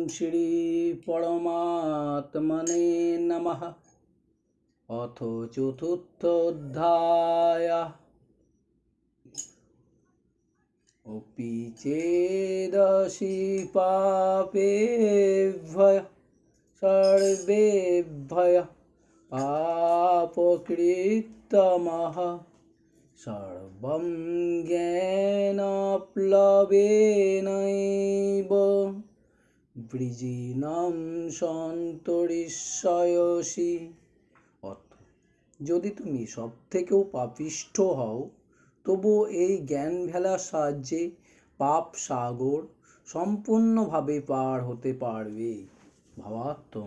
শ্রী পরমাত্মনে নমঃ। অথ চতুর্থোধ্যায়। অপি চেদসি পাপেভ্যঃ সর্বেভ্যঃ পাপকৃত্তমঃ সর্বং জ্ঞানপ্লবেনৈব বৃজিনং সন্তরিষ্যসি। অর্থ, যদি তুমি সব থেকেও পাপিষ্ঠ হও, তবুও এই জ্ঞান ভেলার সাহায্যে পাপ সাগর সম্পূর্ণভাবে পার হতে পারবে। ভাবার্থ,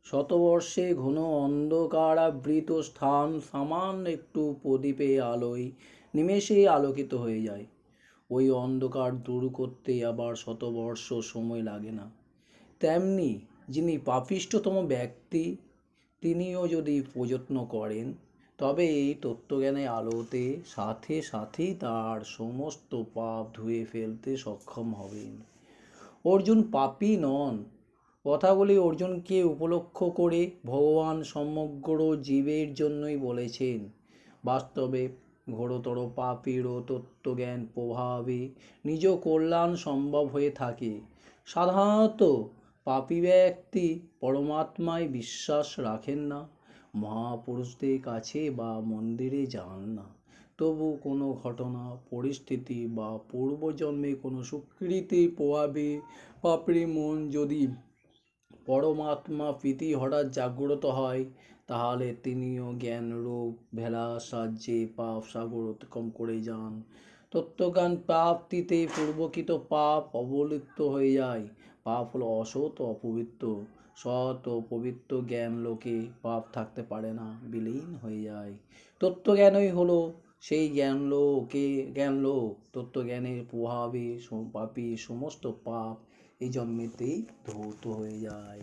শতবর্ষে ঘন অন্ধকারাবৃত স্থান সামান্য একটু প্রদীপের আলোয় নিমেষেই আলোকিত হয়ে যায়। ওই অন্ধকার দূর করতে আবার শতবর্ষ সময় লাগে না। তেমনি যিনি পাপিষ্ঠতম ব্যক্তি, তিনিও যদি প্রযত্ন করেন, তবে এই তত্ত্বজ্ঞানের আলোতে সাথে সাথেই তার সমস্ত পাপ ধুয়ে ফেলতে সক্ষম হবেন। অর্জুন পাপী নন। কথাগুলি অর্জুনকে উপলক্ষ করে ভগবান সমগ্র জীবের জন্যই বলেছেন। বাস্তবে ঘোরতর পাপীরও তত্ত্বজ্ঞান প্রভাবে নিজ কল্যাণ সম্ভব হয়ে থাকে। সাধারণত পাপী ব্যক্তি পরমাত্মায় বিশ্বাস রাখেন না, মহাপুরুষদের কাছে বা মন্দিরে যান না। তবু কোনো ঘটনা, পরিস্থিতি বা পূর্বজন্মে কোনো সুকৃতির প্রভাবে পাপড়ি মন যদি পরমাত্মা প্রীতি হঠাৎ জাগ্রত হয়, তাহলে তিনিও জ্ঞানরূপ ভেলার সাহায্যে পাপ সাগর অতিক্রম করে যান। তত্ত্বজ্ঞান প্রাপ্তিতে পূর্বকৃত পাপ অবলুপ্ত হয়ে যায়। পাপ হলো অসৎ ও অপবিত্র। সৎ ও পবিত্র জ্ঞান লোকে পাপ থাকতে পারে না, বিলীন হয়ে যায়। তত্ত্বজ্ঞানই হলো সেই জ্ঞানলোক। তত্ত্বজ্ঞানের প্রভাবে পাপী সমস্ত পাপ এই জন্মেতেই ধৌত হয়ে যায়।